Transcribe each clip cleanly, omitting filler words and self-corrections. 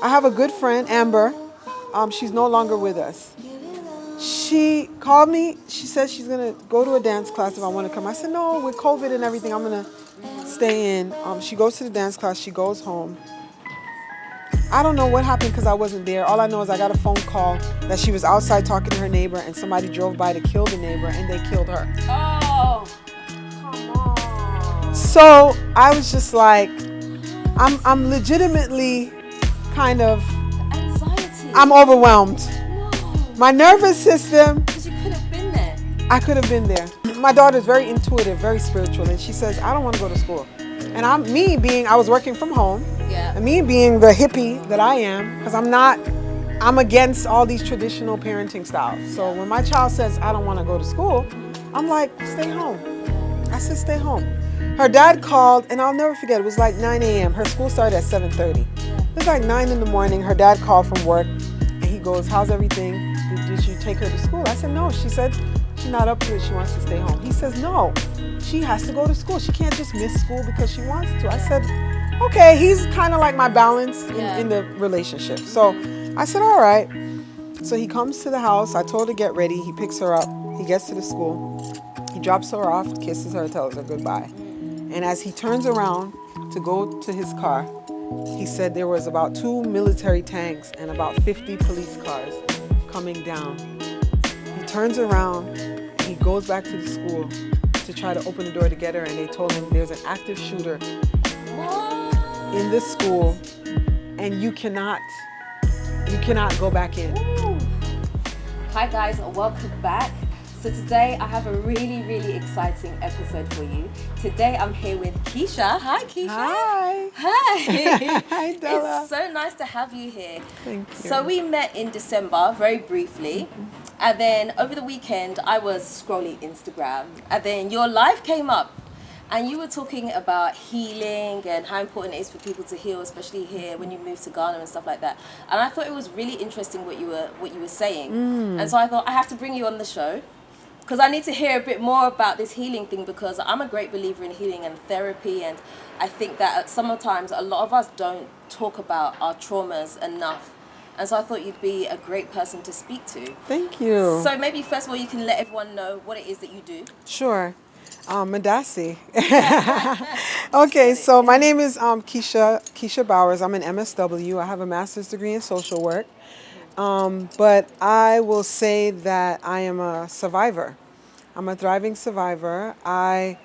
I have a good friend, Amber. She's no longer with us. She called me. She said she's going to go to a dance class if I want to come. I said, no, with COVID and everything, I'm going to stay in. She goes to the dance class. She goes home. I don't know what happened because I wasn't there. All I know is I got a phone call that she was outside talking to her neighbor and somebody drove by to kill the neighbor and they killed her. Oh, come on. So I was just like, I'm legitimately kind of, Anxiety. I'm overwhelmed. No. My nervous system. Because you could have been there. I could have been there. My daughter's very intuitive, very spiritual, and she says, I don't want to go to school. And I was working from home, Yeah. and me being the hippie that I am, because I'm against all these traditional parenting styles. So when my child says, I don't want to go to school, I'm like, stay home. I said, stay home. Her dad called, and I'll never forget, it was like 9 a.m. Her school started at 7:30. It was like 9 in the morning. Her dad called from work, and he goes, how's everything? Did you take her to school? I said, no. She said she's not up to it. She wants to stay home. He says, no. She has to go to school. She can't just miss school because she wants to. I said, okay. He's kind of like my balance in the relationship. So I said, all right. So he comes to the house. I told her to get ready. He picks her up. He gets to the school. He drops her off, kisses her, tells her goodbye. And as he turns around to go to his car, he said there was about 2 military tanks and about 50 police cars coming down. He turns around, he goes back to the school to try to open the door to get her, and they told him there's an active shooter in the school, and you cannot go back in. Ooh. Hi guys, welcome back. So today I have a really, really exciting episode for you. Today I'm here with Keisha. Hi Keisha. Hi. Hi. Hi, Dela. It's so nice to have you here. Thank you. So we met in December, very briefly. And then over the weekend, I was scrolling Instagram. And then your life came up. And you were talking about healing and how important it is for people to heal, especially here when you move to Ghana and stuff like that. And I thought it was really interesting what you were saying. And so I thought I have to bring you on the show because I need to hear a bit more about this healing thing, because I'm a great believer in healing and therapy, and I think that sometimes a lot of us don't talk about our traumas enough. And so I thought you'd be a great person to speak to. Thank you. So maybe first of all, you can let everyone know what it is that you do. Sure. Madasi. Okay, so my name is Keachia Bowers. I'm an MSW. I have a master's degree in social work. But I will say that I am a survivor. I'm a thriving survivor. I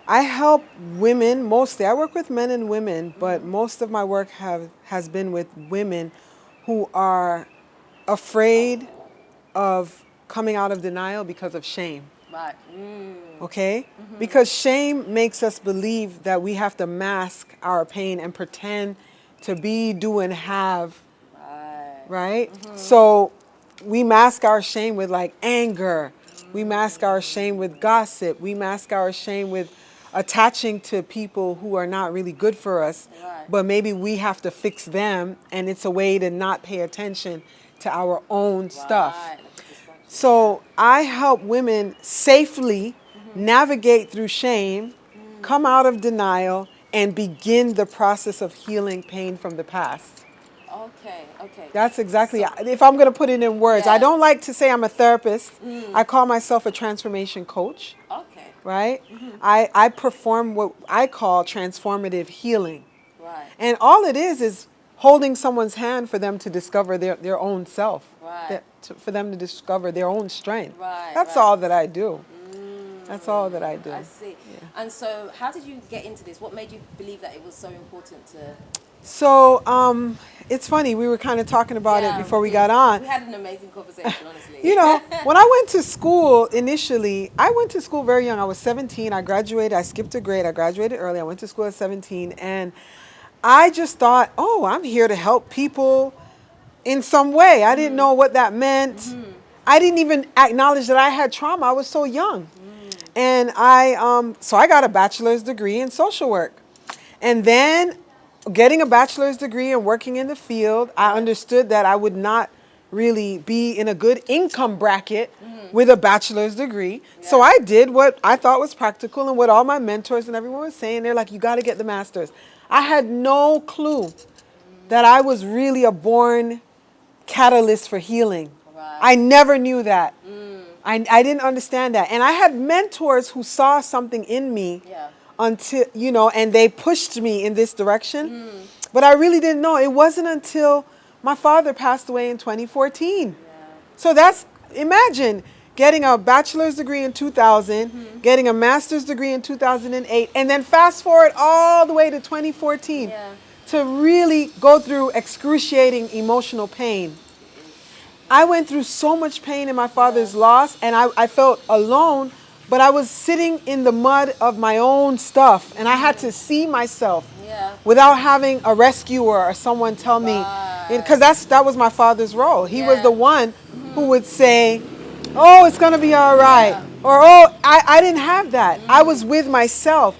help women mostly. I work with men and women, but most of my work has been with women who are afraid of coming out of denial because of shame. Right. Okay? Because shame makes us believe that we have to mask our pain and pretend to be, do, and have. Right? So we mask our shame with like anger. We mask our shame with gossip. We mask our shame with attaching to people who are not really good for us. Right. But maybe we have to fix them, and it's a way to not pay attention to our own stuff. Right. So I help women safely navigate through shame, come out of denial, and begin the process of healing pain from the past. Okay. That's exactly, if I'm going to put it in words. Yeah. I don't like to say I'm a therapist. I call myself a transformation coach, Okay. right? I perform what I call transformative healing. Right. And all it is holding someone's hand for them to discover their own self, Right. for them to discover their own strength. Right, That's right. all that I do. That's all that I do. I see. And so how did you get into this? What made you believe that it was so important to... So it's funny, we were kind of talking about it before we got on. We had an amazing conversation, honestly. You know, when I went to school initially, I went to school very young. I was 17. I graduated. I skipped a grade. I graduated early. I went to school at 17. And I just thought, oh, I'm here to help people in some way. I didn't know what that meant. I didn't even acknowledge that I had trauma. I was so young. And so I got a bachelor's degree in social work. And then getting a bachelor's degree and working in the field, I understood that I would not really be in a good income bracket with a bachelor's degree. Yeah. So I did what I thought was practical and what all my mentors and everyone was saying. They're like, you got to get the master's. I had no clue that I was really a born catalyst for healing. Right. I never knew that. I didn't understand that. And I had mentors who saw something in me Yeah. until, and they pushed me in this direction. But I really didn't know. It wasn't until my father passed away in 2014. Yeah. So imagine getting a bachelor's degree in 2000, getting a master's degree in 2008, and then fast forward all the way to 2014 Yeah. to really go through excruciating emotional pain. I went through so much pain in my father's loss, and I felt alone, but I was sitting in the mud of my own stuff, and I had to see myself Yeah. without having a rescuer or someone tell me, because that was my father's role. He was the one who would say, oh, it's going to be all right, Yeah. or oh, I didn't have that. I was with myself,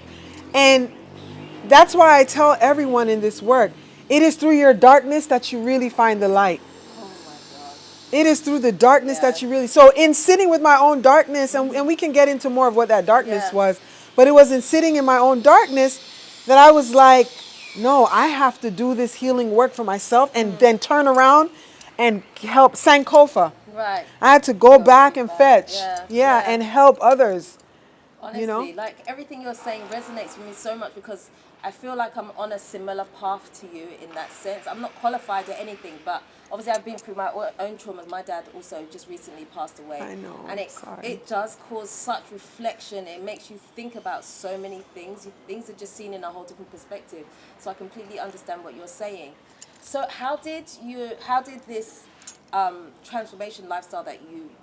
and that's why I tell everyone in this work, it is through your darkness that you really find the light. Oh my God. It is through the darkness Yeah. that you really... So in sitting with my own darkness, and we can get into more of what that darkness was, but it was in sitting in my own darkness that I was like, no, I have to do this healing work for myself and then turn around and help Sankofa. Right. I had to go back and fetch. Yeah. And help others. Honestly, like everything you're saying resonates with me so much because I feel like I'm on a similar path to you in that sense. I'm not qualified at anything, but obviously I've been through my own traumas. My dad also just recently passed away. I know. And Sorry. it does cause such reflection. It makes you think about so many things. Things are just seen in a whole different perspective. So I completely understand what you're saying. So how did this transformation lifestyle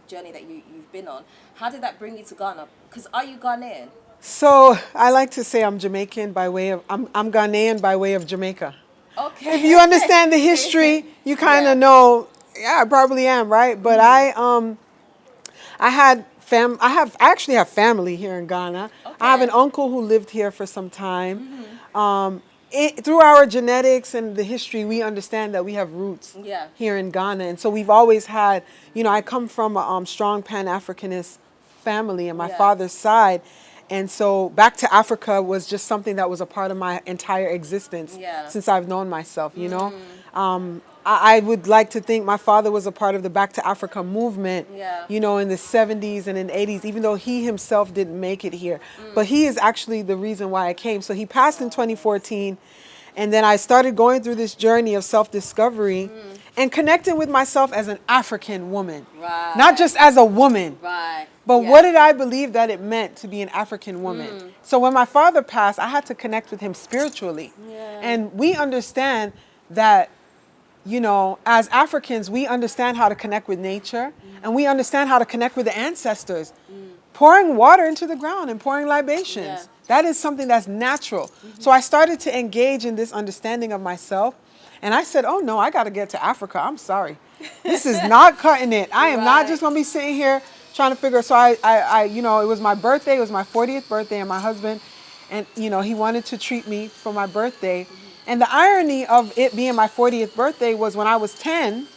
journey that you've been on, how did that bring you to Ghana? Because are you Ghanaian? So I like to say I'm Jamaican by way of... I'm Ghanaian by way of Jamaica. Okay. If you understand the history, you kind of know. Yeah, I probably am, right? But I actually have family here in Ghana. Okay. I have an uncle who lived here for some time. Through our genetics and the history, we understand that we have roots here in Ghana, and so we've always had. I come from a strong Pan-Africanist family on my father's side. And so back to Africa was just something that was a part of my entire existence since I've known myself, I would like to think my father was a part of the Back to Africa movement, in the 70s and in the 80s, even though he himself didn't make it here. But he is actually the reason why I came. So he passed in 2014. And then I started going through this journey of self-discovery and connecting with myself as an African woman. Right. Not just as a woman. Right. But what did I believe that it meant to be an African woman? So when my father passed, I had to connect with him spiritually. And we understand that, as Africans, we understand how to connect with nature, and we understand how to connect with the ancestors. Pouring water into the ground and pouring libations. That is something that's natural. So I started to engage in this understanding of myself. And I said, oh no, I got to get to Africa. I'm sorry. This is not cutting it. I am not just going to be sitting here trying to figure. So it was my birthday. It was my 40th birthday, and my husband, and he wanted to treat me for my birthday. And the irony of it being my 40th birthday was when I was 10,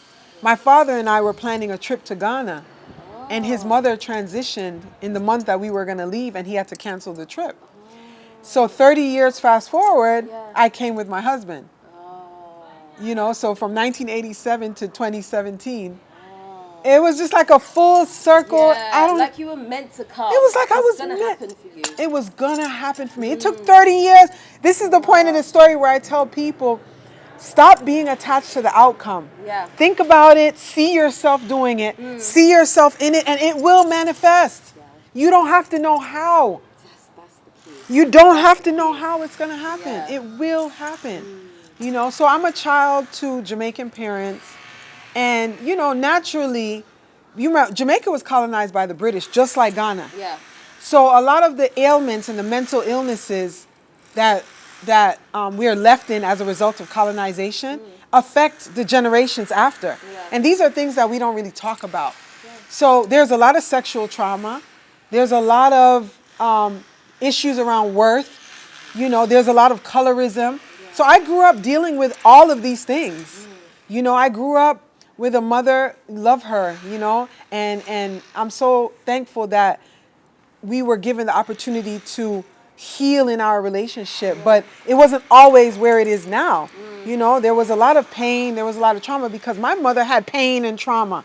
my father and I were planning a trip to Ghana. And his mother transitioned in the month that we were going to leave, and he had to cancel the trip. So 30 years fast forward, I came with my husband. So from 1987 to 2017, it was just like a full circle. Like you were meant to come. It was like I was gonna meant. Happen for you. It was gonna happen for me. It took 30 years. This is the point of the story where I tell people, stop being attached to the outcome. Think about it. See yourself doing it. See yourself in it, and it will manifest. You don't have to know how. That's the key. You don't have to know how it's gonna happen. It will happen. So I'm a child to Jamaican parents, and naturally, Jamaica was colonized by the British, just like Ghana. So a lot of the ailments and the mental illnesses that we are left in as a result of colonization affect the generations after. And these are things that we don't really talk about. So there's a lot of sexual trauma. There's a lot of issues around worth. There's a lot of colorism. So I grew up dealing with all of these things. I grew up with a mother, love her, and I'm so thankful that we were given the opportunity to heal in our relationship, but it wasn't always where it is now. You know, there was a lot of pain, there was a lot of trauma because my mother had pain and trauma.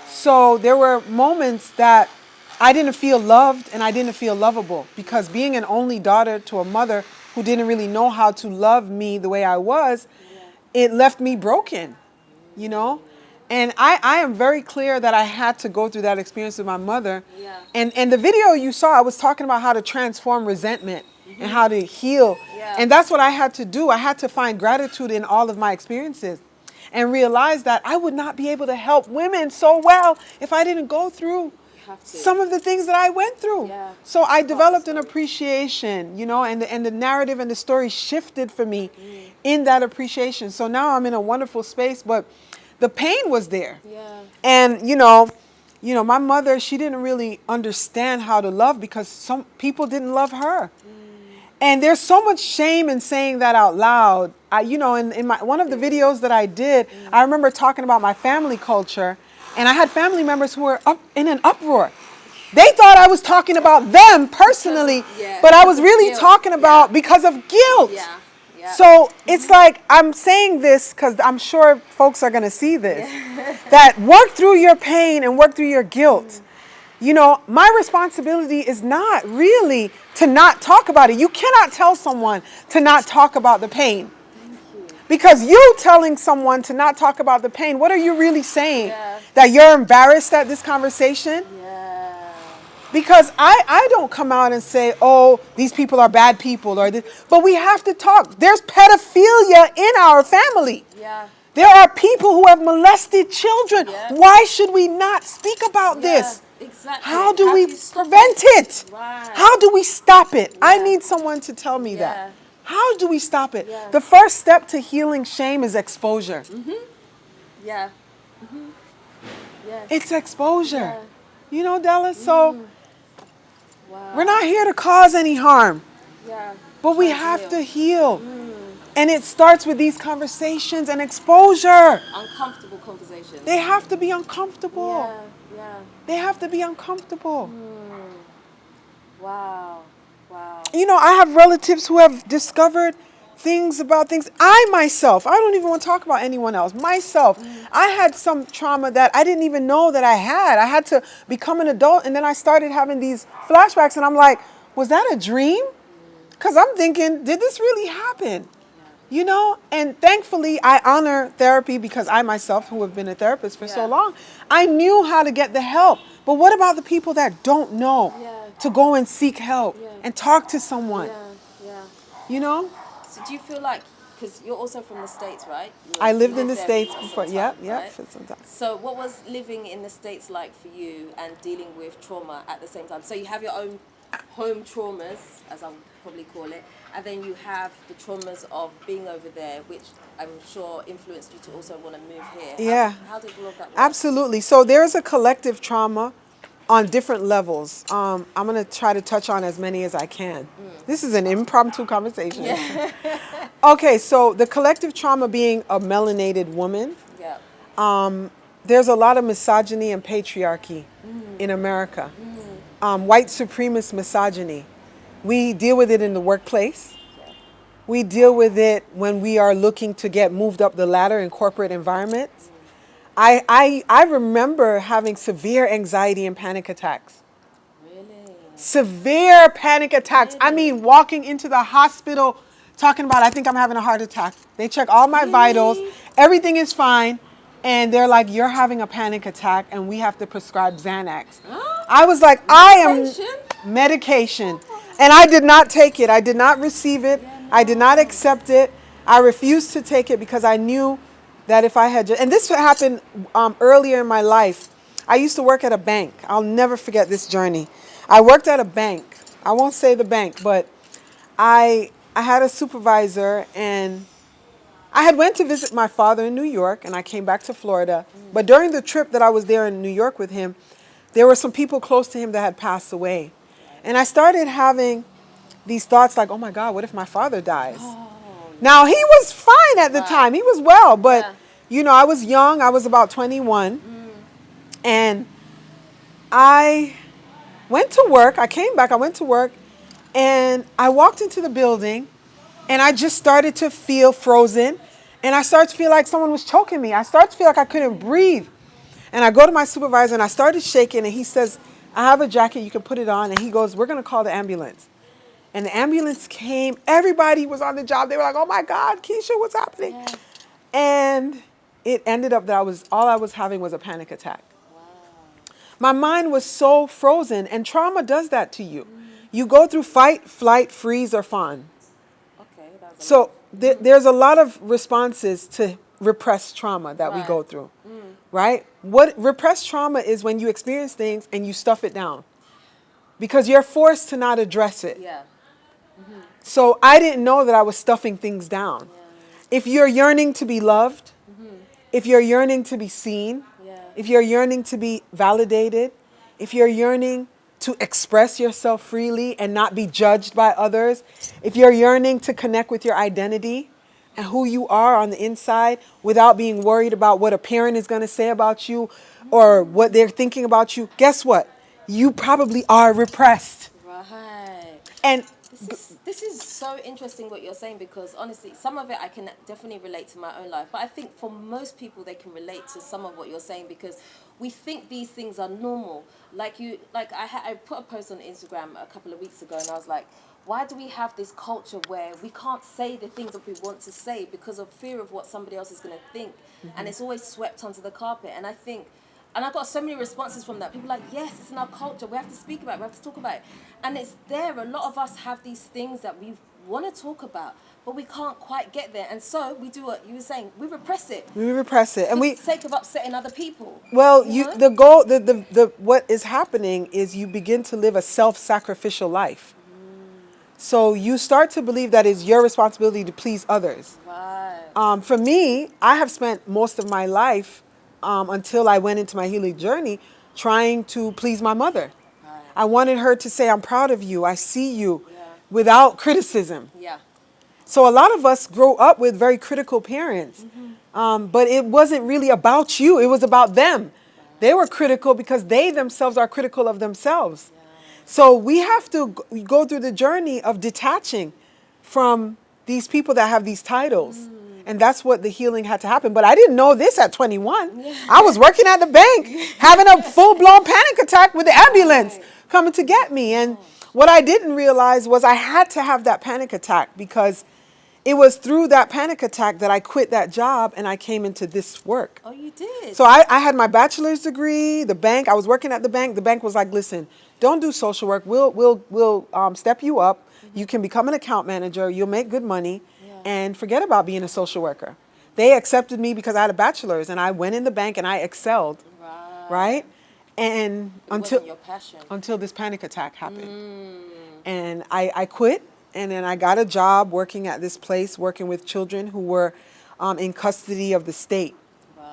So there were moments that I didn't feel loved and I didn't feel lovable because being an only daughter to a mother who didn't really know how to love me the way I was, it left me broken, you know? And I am very clear that I had to go through that experience with my mother. Yeah. And the video you saw, I was talking about how to transform resentment and how to heal. Yeah. And that's what I had to do. I had to find gratitude in all of my experiences and realize that I would not be able to help women so well if I didn't go through Have to. some of the things that I went through. Yeah. So I developed an appreciation, you know, and the narrative and the story shifted for me in that appreciation. So now I'm in a wonderful space, but the pain was there. Yeah. And my mother, she didn't really understand how to love because some people didn't love her. And there's so much shame in saying that out loud. In my one of the videos that I did, I remember talking about my family culture, and I had family members who were up in an uproar. They thought I was talking about them personally, Yeah, but I because was of really guilt. talking about Yeah. because of guilt. Yeah. Yeah. So it's like I'm saying this because I'm sure folks are going to see this. That work through your pain and work through your guilt. You know, my responsibility is not really to not talk about it. You cannot tell someone to not talk about the pain. Because you telling someone to not talk about the pain, what are you really saying? Yeah. That you're embarrassed at this conversation? Yeah. Because I don't come out and say, oh, these people are bad people, or this, but we have to talk. There's pedophilia in our family. Yeah. There are people who have molested children. Yeah. Why should we not speak about this? Exactly. How do we you stop prevent it? Right. How do we stop it? I Yeah. need someone to tell me Yeah. that. How do we stop it? Yeah. The first step to healing shame is exposure. Yeah. Yes. It's exposure. Yeah. You know, Della? So Wow. we're not here to cause any harm, Yeah. but we Trying have heal. to heal. And it starts with these conversations and exposure. Uncomfortable conversations. They have to be uncomfortable. Yeah. Yeah. They have to be uncomfortable. Wow. Wow. You know, I have relatives who have discovered things about things. I myself, I don't even want to talk about anyone else. Myself, I had some trauma that I didn't even know that I had. I had to become an adult, and then I started having these flashbacks, and I'm like, was that a dream? Because I'm thinking, did this really happen? You know, and thankfully I honor therapy because I myself, who have been a therapist for so Yeah. long, I knew how to get the help. But what about the people that don't know Yeah. to go and seek help Yeah. and talk to someone? Yeah. Yeah. You know, So do you feel like, because you're also from the States, right? I lived in the there States for some before. time, Yep, right? for some time. So what was living in the States like for you and dealing with trauma at the same time? So you have your own home traumas, as I would probably call it, and then you have the traumas of being over there, which I'm sure influenced you to also want to move here. Yeah. How did all of that work? Absolutely. So there's a collective trauma on different levels. I'm going to try to touch on as many as I can. This is an impromptu conversation. Yeah. Okay, so the collective trauma being a melanated woman, Yeah. there's a lot of misogyny and patriarchy in America. White supremacist misogyny. We deal with it in the workplace. We deal with it when we are looking to get moved up the ladder in corporate environments. I remember having severe anxiety and panic attacks. Really? Severe panic attacks. I mean, walking into the hospital talking about, I think I'm having a heart attack. They check all my vitals. Everything is fine. And they're like, you're having a panic attack and we have to prescribe Xanax. I was like, I am medication. And I did not take it. I did not receive it. I did not accept it. I refused to take it because I knew that if I had, and this happened earlier in my life. I used to work at a bank. I'll never forget this journey. I worked at a bank. I won't say the bank, but I had a supervisor, and I had went to visit my father in New York, and I came back to Florida. But during the trip that I was there in New York with him, there were some people close to him that had passed away. And I started having these thoughts like, oh my God, what if my father dies? Now, he was fine at the time. He was well, but, you know, I was young. I was about 21. And I went to work. I came back. I went to work. And I walked into the building. And I just started to feel frozen. And I started to feel like someone was choking me. I started to feel like I couldn't breathe. And I go to my supervisor and I started shaking, and he says, I have a jacket, you can put it on. And he goes, we're going to call the ambulance. And the ambulance came. Everybody was on the job. They were like, oh my God, Keisha, what's happening? Yeah. And it ended up that all I was having was a panic attack. My mind was so frozen, and trauma does that to you. You go through fight, flight, freeze, or fawn. Okay, that was a lot. So there's a lot of responses to repressed trauma that we Right. go through, right? What repressed trauma is when you experience things and you stuff it down because you're forced to not address it. Yeah. So I didn't know that I was stuffing things down. If you're yearning to be loved, if you're yearning to be seen, Yeah. if you're yearning to be validated, if you're yearning to express yourself freely and not be judged by others, if you're yearning to connect with your identity and who you are on the inside without being worried about what a parent is going to say about you or what they're thinking about you, guess what? You probably are repressed. Right. And This is so interesting what you're saying, because honestly, some of it I can definitely relate to my own life, but I think for most people they can relate to some of what you're saying, because we think these things are normal. I put a post on Instagram a couple of weeks ago, and I was like, why do we have this culture where we can't say the things that we want to say because of fear of what somebody else is going to think, and it's always swept onto the carpet? And I think, and I got so many responses from that. People are like, yes, it's in our culture. We have to speak about it. We have to talk about it. And it's there. A lot of us have these things that we want to talk about, but we can't quite get there. And so we do what you were saying. We repress it we repress it. And for we, the sake of upsetting other people. well, You know? the goal, what is happening is you begin to live a self-sacrificial life. So you start to believe that it's your responsibility to please others. Right. For me, I have spent most of my life until I went into my healing journey trying to please my mother. Right. I wanted her to say, I'm proud of you, I see you, Yeah. without criticism. Yeah. So a lot of us grow up with very critical parents, but it wasn't really about you, it was about them. They were critical because they themselves are critical of themselves. So we have to go through the journey of detaching from these people that have these titles. And that's what the healing had to happen. But I didn't know this at 21. I was working at the bank, having a full-blown panic attack with the ambulance coming to get me. And what I didn't realize was I had to have that panic attack because it was through that panic attack that I quit that job and I came into this work. Oh, you did? So I had my bachelor's degree, the bank, I was working at the bank. The bank was like, listen, don't do social work. We'll step you up. You can become an account manager. You'll make good money and forget about being a social worker. They accepted me because I had a bachelor's and I went in the bank and I excelled, right? And It wasn't your passion. until this panic attack happened. And I quit, and then I got a job working at this place, working with children who were in custody of the state.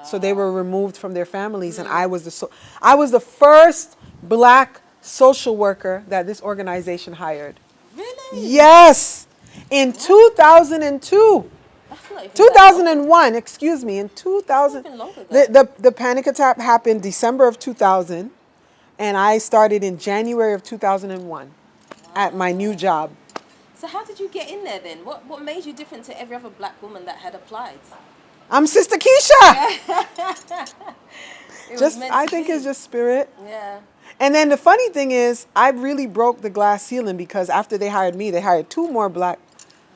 So they were removed from their families, and I was the first black social worker that this organization hired. Really? Yes, in 2002. That's not even that 2001, excuse me, in 2000. That's not even long ago. The panic attack happened December of 2000, and I started in January of 2001 at my new job. So how did you get in there then? What made you different to every other black woman that had applied? I'm Sister Keachia. It was meant to I think be. it's just spirit. Yeah. And then the funny thing is, I really broke the glass ceiling because after they hired me, they hired 2 more black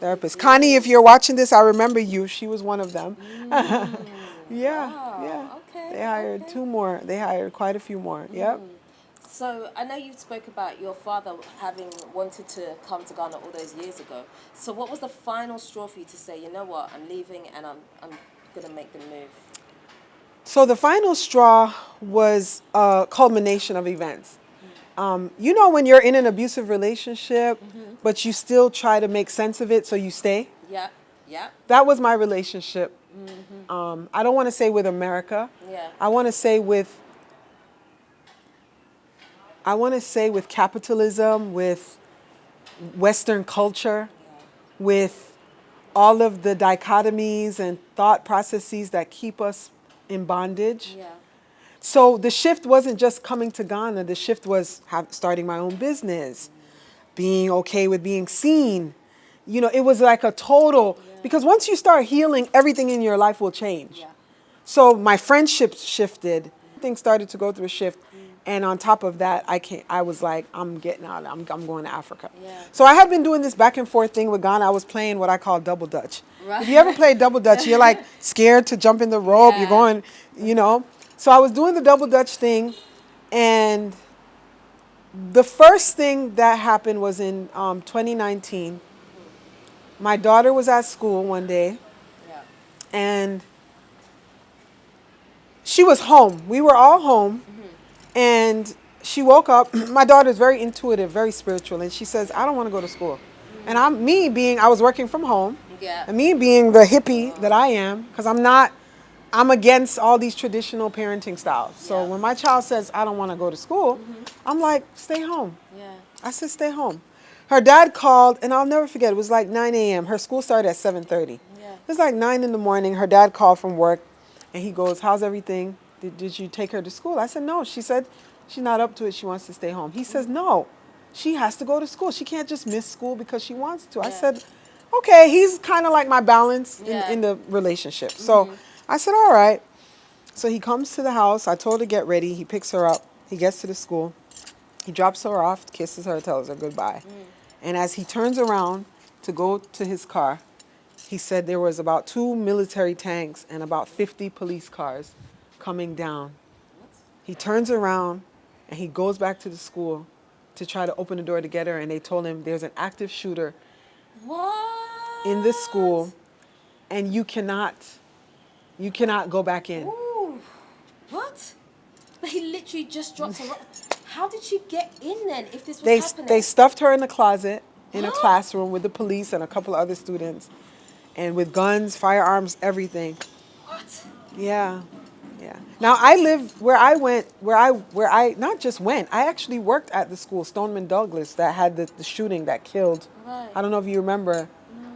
therapists. Connie, if you're watching this, I remember you. She was one of them. Yeah, Wow. yeah. Okay. They hired okay. 2 more. They hired quite a few more. Yep. So I know you spoke about your father having wanted to come to Ghana all those years ago. So what was the final straw for you to say, you know what, I'm leaving and I'm gonna make the move? So the final straw was a culmination of events. You know when you're in an abusive relationship, but you still try to make sense of it, so you stay? Yeah. Yeah. That was my relationship. I don't want to say with America. Yeah. I want to say with capitalism, with Western culture, with all of the dichotomies and thought processes that keep us in bondage. Yeah. So the shift wasn't just coming to Ghana. The shift was starting my own business, being okay with being seen, You know, it was like a total, because once you start healing, everything in your life will change. Yeah. So my friendships shifted. Things started to go through a shift. And on top of that, I was like, I'm getting out. I'm going to Africa. Yeah. So I had been doing this back and forth thing with Ghana. I was playing what I call double dutch. Right. If you ever play double dutch, you're like scared to jump in the rope. Yeah. You're going, you know. So I was doing the double dutch thing. And the first thing that happened was in 2019. My daughter was at school one day. Yeah. And she was home. We were all home. And she woke up. My daughter's very intuitive, very spiritual. And she says, I don't want to go to school. And I was working from home. Yeah. And me being the hippie that I am, because I'm against all these traditional parenting styles. So Yeah. when my child says, I don't want to go to school, I'm like, stay home. Yeah. I said, stay home. Her dad called, and I'll never forget, it was like 9 a.m. Her school started at 7:30. Yeah. It was like 9 in the morning. Her dad called from work, and he goes, how's everything? Did you take her to school? I said, no. She said she's not up to it. She wants to stay home. He says, no, she has to go to school. She can't just miss school because she wants to. I Yeah. said, okay. He's kind of like my balance Yeah. in the relationship. So I said, all right. So he comes to the house. I told her to get ready. He picks her up. He gets to the school. He drops her off, kisses her, tells her goodbye. And as he turns around to go to his car, he said there was about 2 military tanks and about 50 police cars coming down. He turns around and he goes back to the school to try to open the door to get her, and they told him there's an active shooter What? in this school and you cannot go back in. Ooh. What? But he literally just dropped her. How did she get in then if this was happening? They stuffed her in a closet in a classroom with the police and a couple of other students, and with guns, firearms, everything. What? Yeah. Yeah. Now I live where I not just went. I actually worked at the school, Stoneman Douglas, that had the shooting that killed. Right. I don't know if you remember.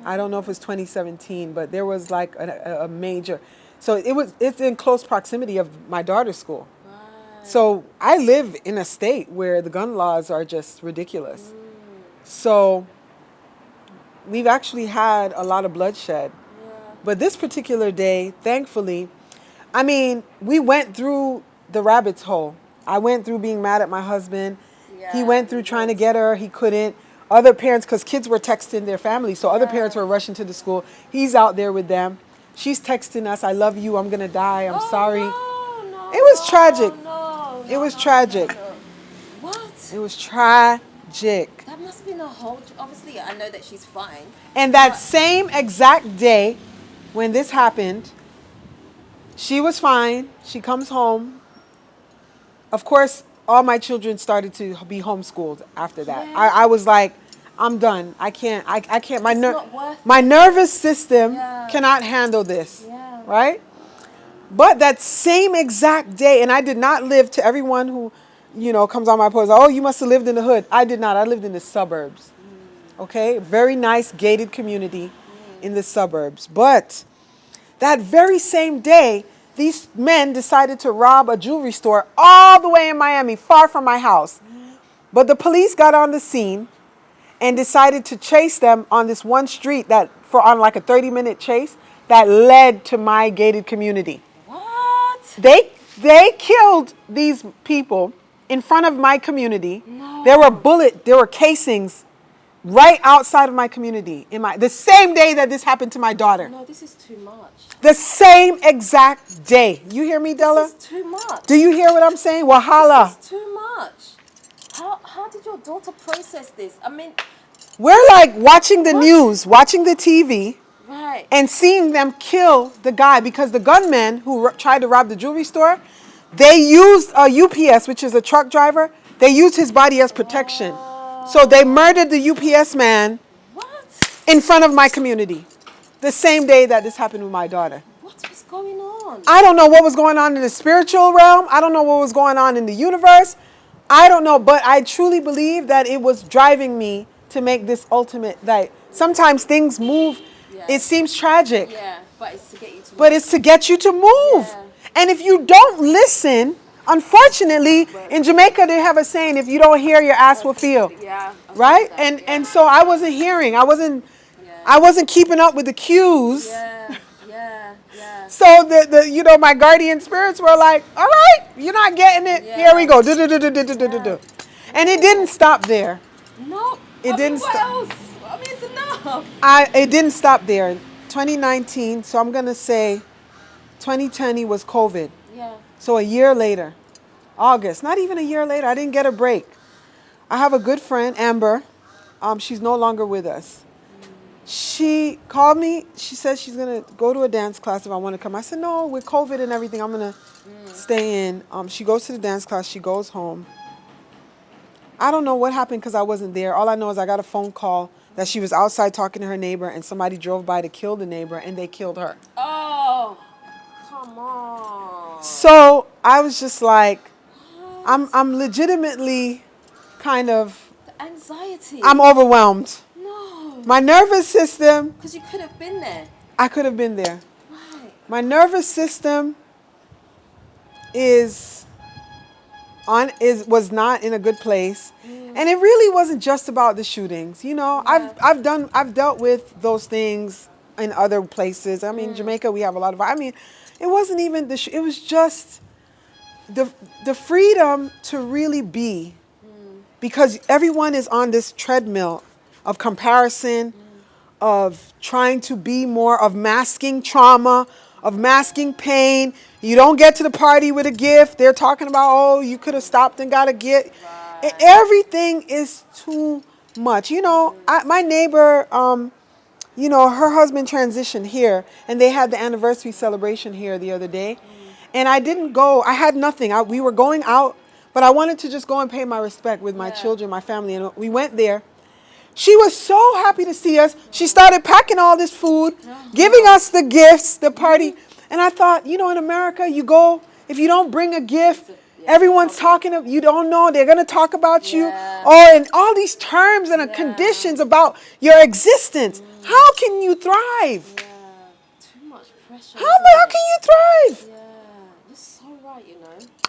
I don't know if it was 2017, but there was like a major. So it's in close proximity of my daughter's school. Right. So I live in a state where the gun laws are just ridiculous. So we've actually had a lot of bloodshed. Yeah. But this particular day, thankfully, I mean, we went through the rabbit's hole. I went through being mad at my husband. He Yeah, went through you trying to did. get her. He couldn't. Other parents, because kids were texting their families, so other parents were rushing to the school. He's out there with them. She's texting us, I love you, I'm going to die, I'm sorry. No, It was tragic. No, It was tragic. no. What? It was tragic. That must have been a whole. Obviously, I know that she's fine. And that same exact day when this happened, she was fine. She comes home. Of course, all my children started to be homeschooled after that. Yeah. I was like, I'm done. I can't. My It's not worth my nervous system Yeah. cannot handle this. Yeah. Right? But that same exact day, and I did not live, to everyone who, comes on my post, oh, you must have lived in the hood. I did not. I lived in the suburbs. Okay? Very nice gated community in the suburbs. But that very same day, these men decided to rob a jewelry store all the way in Miami, far from my house. But the police got on the scene and decided to chase them on this one street on like a 30-minute chase that led to my gated community. What? They killed these people in front of my community. No. There were casings right outside of my community the same day that this happened to my daughter. No, this is too much. The same exact day. You hear me, Della? This is too much. Do you hear what I'm saying? Wahala. This is too much. How did your daughter process this? I mean, We're like watching the What? news, watching the TV, right. and seeing them kill the guy because the gunman who tried to rob the jewelry store, they used a UPS, which is a truck driver. They used his body as protection. So they murdered the UPS man What? in front of my community the same day that this happened with my daughter. What was going on? I don't know what was going on in the spiritual realm. I don't know what was going on in the universe. I don't know, but I truly believe that it was driving me to make this ultimate, like, sometimes things move. Yeah. It seems tragic, Yeah, but it's to get you to. but it's to get you to move. Yeah. And if you don't listen, unfortunately, in Jamaica, they have a saying, if you don't hear, your ass will feel. Yeah. I've Right? heard that, And so I wasn't hearing. I wasn't, I wasn't keeping up with the cues. Yeah. Yeah. Yeah. So my guardian spirits were like, all right, you're not getting it. Here we Yeah. go. Do. And it didn't stop there. No. It I mean, didn't what stop. else? I mean, it's enough. It didn't stop there. 2019, so I'm going to say 2020 was COVID. Yeah. So a year later, August, not even a year later, I didn't get a break. I have a good friend, Amber. She's no longer with us. She called me. She said she's going to go to a dance class if I want to come. I said, no, with COVID and everything, I'm going to stay in. She goes to the dance class. She goes home. I don't know what happened because I wasn't there. All I know is I got a phone call that she was outside talking to her neighbor and somebody drove by to kill the neighbor and they killed her. Oh, come on. So I was just like, I'm legitimately kind of, The anxiety. I'm overwhelmed. No. My nervous system, Because you could have been there. I could have been there. Right. My nervous system was not in a good place. And it really wasn't just about the shootings. Yeah. I've dealt with those things in other places. I mean, Jamaica, we have a lot of, it wasn't even it was just the freedom to really be, because everyone is on this treadmill of comparison, of trying to be more, of masking trauma, of masking pain. You don't get to the party with a gift. They're talking about, oh, you could have stopped and got a gift. Right. Everything is too much. My neighbor, her husband transitioned here, and they had the anniversary celebration here the other day. And I didn't go. I had nothing. We were going out, but I wanted to just go and pay my respect with my children, my family. And we went there. She was so happy to see us. She started packing all this food, giving us the gifts, the party. And I thought, in America, you go, if you don't bring a gift, everyone's talking, you don't know, they're going to talk about you. And all these terms and conditions about your existence. How can you thrive? Yeah. Too much pressure. How can you thrive? Yeah. You're so right,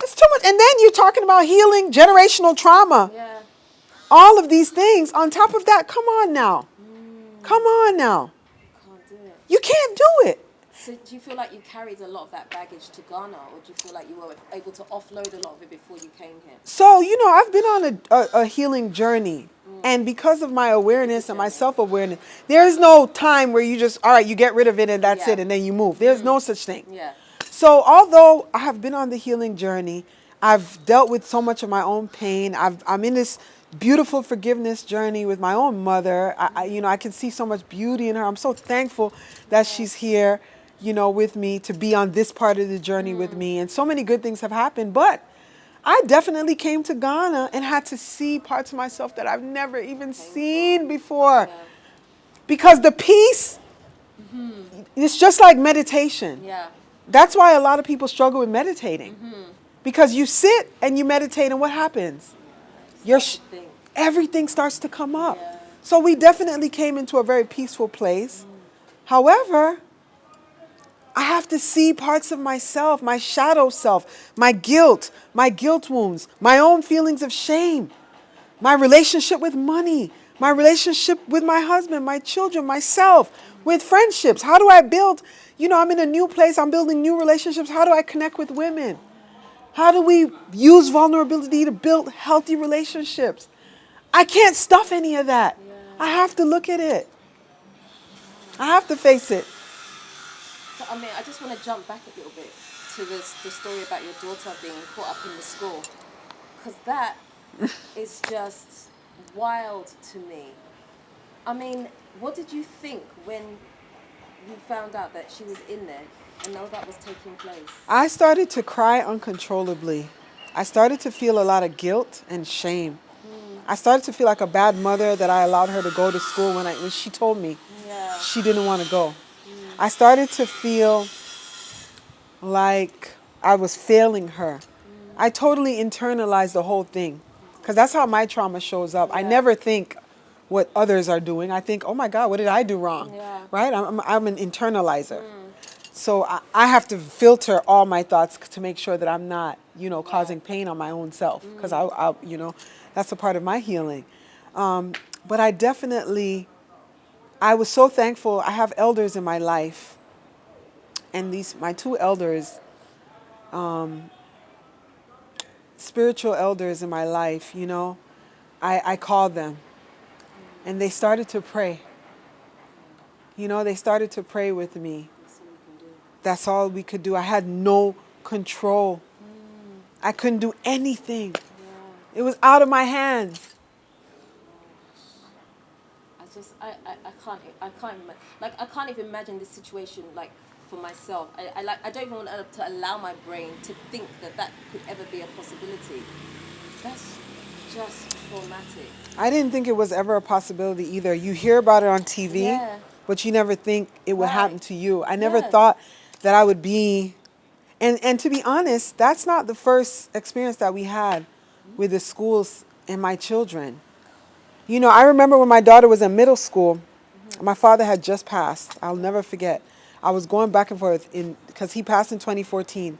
It's too much. And then you're talking about healing generational trauma. Yeah. All of these things. On top of that, come on now. Come on now. Can't do it. You can't do it. So do you feel like you carried a lot of that baggage to Ghana, or do you feel like you were able to offload a lot of it before you came here? So, I've been on a healing journey. And because of my awareness and my self-awareness, there's no time where you just, all right, you get rid of it and that's it, and then you move. There's no such thing. Yeah. So although I have been on the healing journey, I've dealt with so much of my own pain. I'm in this beautiful forgiveness journey with my own mother. I can see so much beauty in her. I'm so thankful that she's here, with me, to be on this part of the journey with me. And so many good things have happened. But I definitely came to Ghana and had to see parts of myself that I've never even seen before. Yeah. Because the peace, it's just like meditation. Yeah. That's why a lot of people struggle with meditating. Because you sit and you meditate, and what happens? Everything starts to come up. Yeah. So we definitely came into a very peaceful place. However, I have to see parts of myself, my shadow self, my guilt wounds, my own feelings of shame, my relationship with money, my relationship with my husband, my children, myself, with friendships. How do I build, I'm in a new place, I'm building new relationships. How do I connect with women? How do we use vulnerability to build healthy relationships? I can't stuff any of that. I have to look at it. I have to face it. So, I just want to jump back a little bit to the story about your daughter being caught up in the school. Because that is just wild to me. What did you think when you found out that she was in there and all that was taking place? I started to cry uncontrollably. I started to feel a lot of guilt and shame. I started to feel like a bad mother that I allowed her to go to school when she told me she didn't want to go. I started to feel like I was failing her. I totally internalized the whole thing, because that's how my trauma shows up. I never think what others are doing. I think, oh my God, what did I do wrong? Right? I'm an internalizer. So I have to filter all my thoughts to make sure that I'm not, causing pain on my own self, because that's a part of my healing. But I I was so thankful. I have elders in my life, and my two elders, spiritual elders in my life, I called them, and they started to pray. They started to pray with me. That's all we could do. I had no control. I couldn't do anything. It was out of my hands. I can't even imagine this situation like for myself. I don't even want to allow my brain to think that could ever be a possibility. That's just traumatic. I didn't think it was ever a possibility either. You hear about it on TV, Yeah. but you never think it would happen Right. to you. I never Yeah. thought that I would be, and to be honest, that's not the first experience that we had with the schools and my children. I remember when my daughter was in middle school, my father had just passed. I'll never forget. I was going back and forth because he passed in 2014.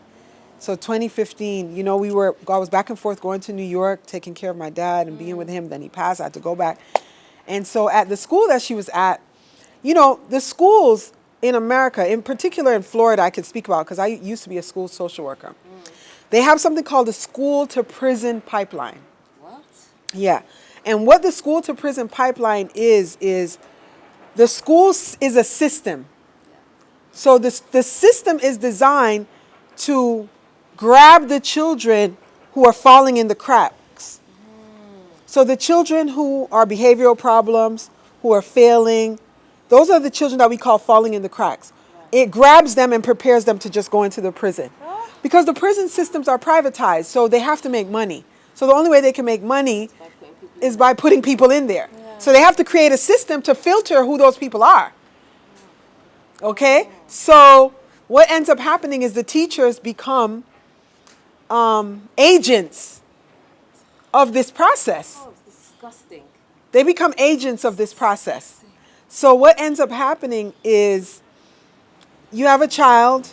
So 2015, I was back and forth going to New York, taking care of my dad and being with him. Then he passed. I had to go back. And so at the school that she was at, the schools in America, in particular in Florida, I could speak about because I used to be a school social worker. They have something called the school to prison pipeline. What? Yeah. And what the school to prison pipeline is the school is a system. So the system is designed to grab the children who are falling in the cracks. So the children who are behavioral problems, who are failing, those are the children that we call falling in the cracks. It grabs them and prepares them to just go into the prison. Because the prison systems are privatized, so they have to make money. So the only way they can make money is by putting people in there. So they have to create a system to filter who those people are. Okay? So what ends up happening is the teachers become agents of this process. Oh, it's disgusting. They become agents of this process. So what ends up happening is you have a child,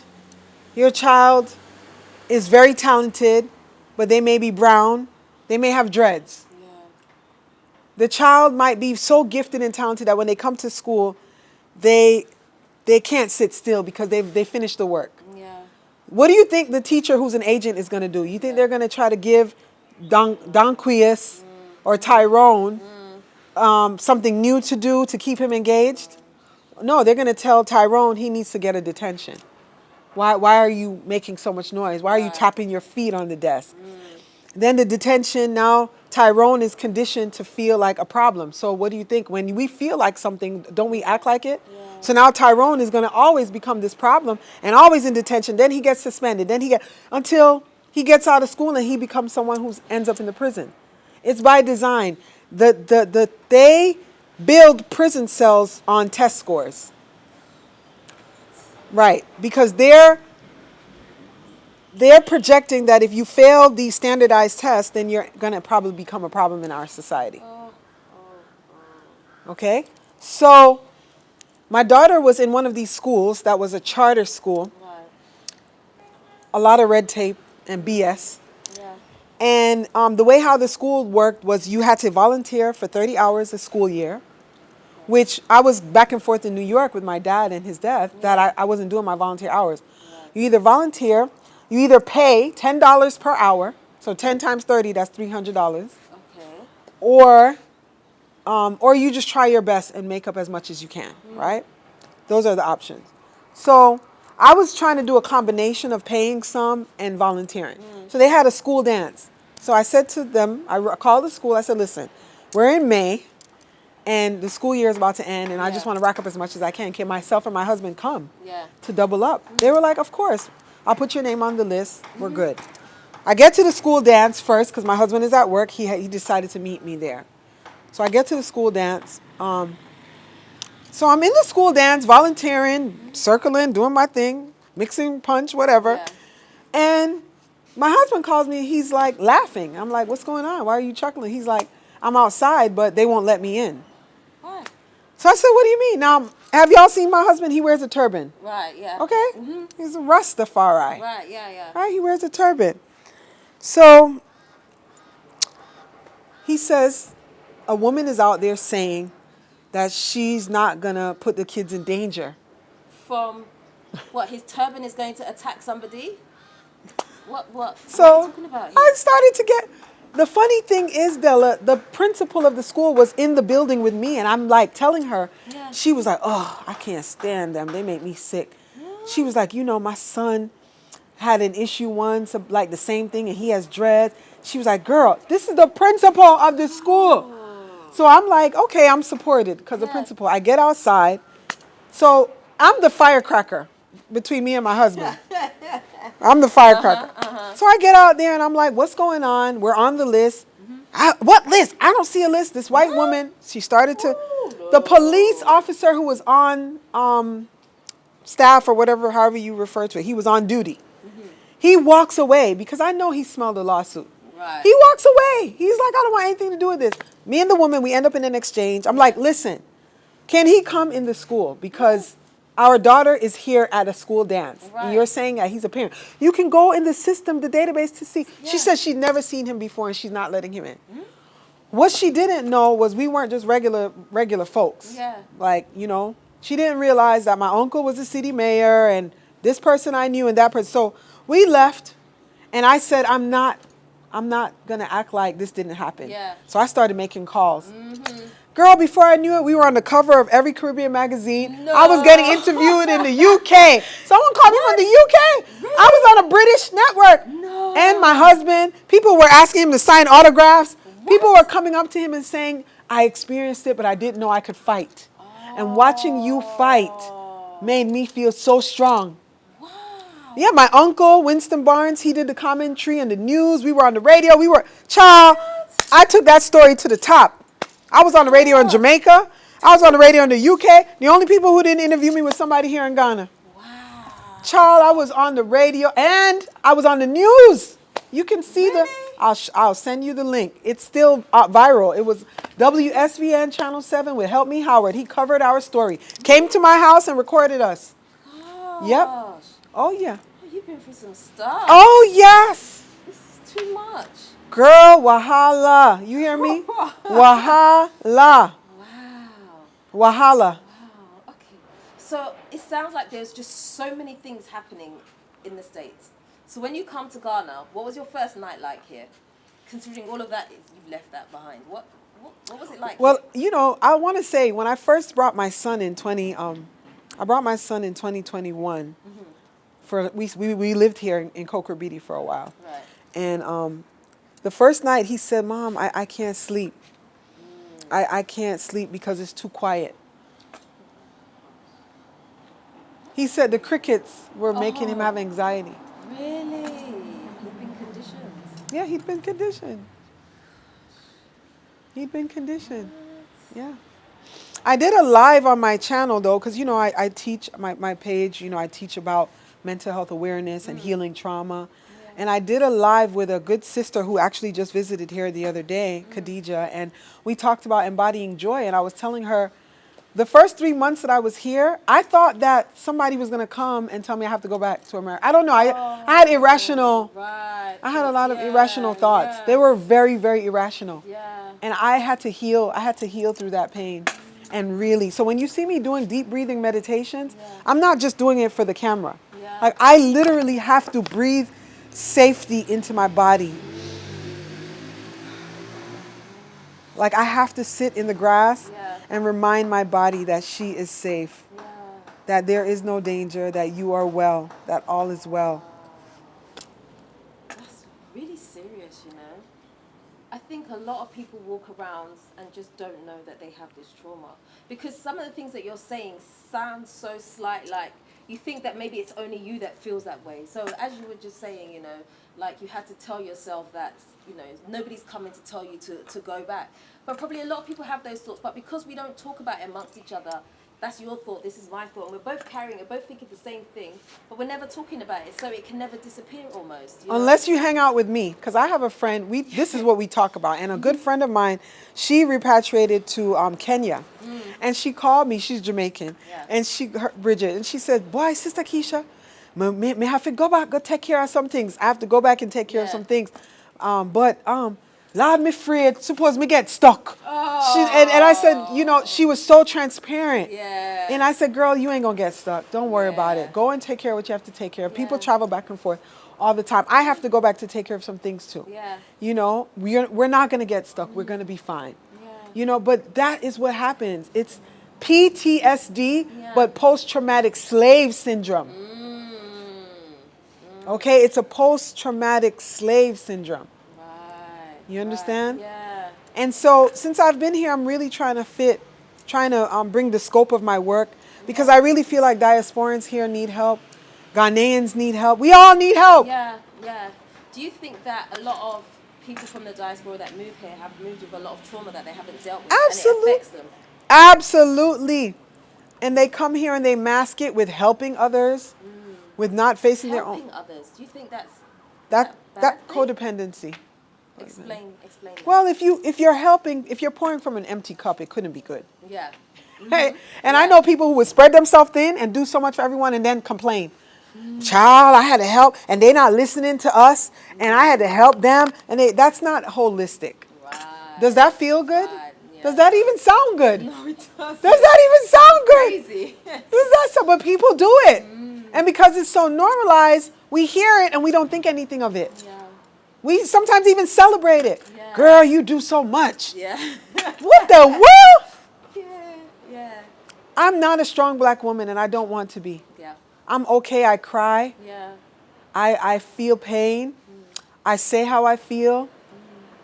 your child is very talented, but they may be brown, they may have dreads. Yeah. The child might be so gifted and talented that when they come to school, they can't sit still because they finished the work. Yeah. What do you think the teacher who's an agent is going to do? You think they're going to try to give Donquius or Tyrone something new to do to keep him engaged? No, they're going to tell Tyrone he needs to get a detention. Why are you making so much noise? Why are you tapping your feet on the desk? Then the detention, now Tyrone is conditioned to feel like a problem. So what do you think? When we feel like something, don't we act like it? Yeah. So now Tyrone is going to always become this problem and always in detention. Then he gets suspended. Until he gets out of school and he becomes someone who ends up in the prison. It's by design. They build prison cells on test scores. Right, because they're projecting that if you fail these standardized tests, then you're going to probably become a problem in our society. Okay? So my daughter was in one of these schools that was a charter school. Right. A lot of red tape and BS. Yeah. And the way how the school worked was you had to volunteer for 30 hours a school year, which I was back and forth in New York with my dad and his death, that I wasn't doing my volunteer hours. You either volunteer, you either pay $10 per hour, so 10 times 30, that's $300, Okay. or you just try your best and make up as much as you can, right? Those are the options. So I was trying to do a combination of paying some and volunteering. So they had a school dance. So I said to them, I called the school, I said, listen, we're in May, and the school year is about to end, and I just want to rack up as much as I can. Can myself and my husband come to double up? They were like, of course. I'll put your name on the list. We're good. I get to the school dance first because my husband is at work. He decided to meet me there. So I get to the school dance. So I'm in the school dance, volunteering, circling, doing my thing, mixing punch, whatever. Yeah. And my husband calls me. He's like laughing. I'm like, what's going on? Why are you chuckling? He's like, I'm outside, but they won't let me in. Why? So I said, what do you mean? Now, have y'all seen my husband? He wears a turban. Right, yeah. Okay? He's a Rastafari. Right, yeah. Right? He wears a turban. So he says, a woman is out there saying that she's not going to put the kids in danger. From what, his turban is going to attack somebody? What are you So talking about here? I started to get. The funny thing is, Dela, the principal of the school was in the building with me, and I'm like telling her, Yeah. she was like, oh, I can't stand them. They make me sick. She was like, you know, my son had an issue once, like the same thing, and he has dreads. She was like, girl, this is the principal of the school. So I'm like, okay, I'm supported because the Yeah. principal. I get outside. So I'm the firecracker between me and my husband. I'm the firecracker. So I get out there and I'm like, what's going on? We're on the list. What list? I don't see a list. This white woman, she started to, the police officer who was on staff or whatever, however you refer to it, he was on duty. He walks away because I know he smelled a lawsuit. Right. He walks away. He's like, I don't want anything to do with this. Me and the woman, we end up in an exchange. I'm like, listen, can he come in the school? Because our daughter is here at a school dance. Right. And you're saying that he's a parent. You can go in the system, the database to see. Yeah. She said she'd never seen him before and she's not letting him in. What she didn't know was we weren't just regular folks. Yeah. Like, you know, she didn't realize that my uncle was a city mayor and this person I knew and that person. So we left and I said, I'm not going to act like this didn't happen. Yeah. So I started making calls. Girl, before I knew it, we were on the cover of every Caribbean magazine. No. I was getting interviewed in the UK. Someone called me from the UK. I was on a British network. No. And my husband, people were asking him to sign autographs. People were coming up to him and saying, I experienced it, but I didn't know I could fight. And watching you fight made me feel so strong. Wow. Yeah, my uncle, Winston Barnes, he did the commentary and the news. We were on the radio. Child, I took that story to the top. I was on the radio in Jamaica. I was on the radio in the UK. The only people who didn't interview me was somebody here in Ghana. Wow. Child, I was on the radio and I was on the news. You can see Really? I'll send you the link. It's still viral. It was WSVN Channel 7 with Help Me Howard. He covered our story. Came to my house and recorded us. Yep. Gosh. Oh, yeah. You've been through some stuff. Oh, yes. This is too much. Girl, wahala. You hear me? Wahala. Wow. Wahala. Wow. Okay. So it sounds like there's just so many things happening in the States. So when you come to Ghana, what was your first night like here? Considering all of that, you've left that behind. What was it like? Well, you know, I want to say when I first brought my son in 2021. For we lived here in Kokrobiti for a while. Right. And the first night he said, Mom, I can't sleep. I can't sleep because it's too quiet. He said the crickets were making him have anxiety. Really? You've been conditioned. Yeah, he'd been conditioned. Yeah. I did a live on my channel though, because you know I teach my page, you know, I teach about mental health awareness and healing trauma. And I did a live with a good sister who actually just visited here the other day, Khadija, and we talked about embodying joy. And I was telling her, the first 3 months that I was here, I thought that somebody was going to come and tell me I have to go back to America. I don't know. I had irrational, Right. I had a lot of irrational thoughts. Yeah. They were very, very irrational. Yeah. And I had to heal through that pain. And really, so when you see me doing deep breathing meditations, I'm not just doing it for the camera. Yeah. Like I literally have to breathe safety into my body. Like I have to sit in the grass and remind my body that she is safe, that there is no danger, that you are well, that all is well. That's really serious, you know. I think a lot of people walk around and just don't know that they have this trauma. Because some of the things that you're saying sound so slight, like you think that maybe it's only you that feels that way. So as you were just saying, you know, like you had to tell yourself that, you know, nobody's coming to tell you to go back. But probably a lot of people have those thoughts. But because we don't talk about it amongst each other, that's your thought, this is my thought. And we're both carrying it, both thinking the same thing. But we're never talking about it, so it can never disappear almost. You know? Unless you hang out with me. Because I have a friend, this is what we talk about. And a good friend of mine, she repatriated to Kenya. And she called me, she's Jamaican. Yeah. And Bridget, and she said, boy, Sister Keachia, may I have to go back, go take care of some things. I have to go back and take care of some things. But Lord, me afraid. Suppose me get stuck. Oh. And I said, you know, she was so transparent. Yeah. And I said, girl, you ain't going to get stuck. Don't worry about Yeah. it. Go and take care of what you have to take care of. People Yeah. travel back and forth all the time. I have to go back to take care of some things too. Yeah. You know, we're not going to get stuck. We're going to be fine. Yeah. You know, but that is what happens. It's PTSD, Yeah. but post-traumatic slave syndrome. Okay, it's a post-traumatic slave syndrome. Right. You understand? Yeah. And so since I've been here, I'm really trying to bring the scope of my work, because I really feel like diasporans here need help. Ghanaians need help. We all need help. Yeah. Yeah. Do you think that a lot of people from the diaspora that move here have moved with a lot of trauma that they haven't dealt with, and it affects them? Absolutely. And they come here and they mask it with helping others, with not facing their own. Helping others. Do you think that's That bad thing? codependency. Explain it. Well, if you're pouring from an empty cup, it couldn't be good. Yeah. Hey, and I know people who would spread themselves thin and do so much for everyone and then complain. Child, I had to help, and they're not listening to us, and I had to help them, and that's not holistic. Right. Does that feel good? Right, yeah. Does that even sound good? No, it doesn't. Does that even sound good? Crazy. Does that sound? But people do it, and because it's so normalized, we hear it and we don't think anything of it. Yeah. We sometimes even celebrate it. Yeah. Girl, you do so much. Yeah. What the world? Yeah. Yeah. I'm not a strong black woman, and I don't want to be. Yeah. I'm okay. I cry. Yeah. I feel pain. I say how I feel.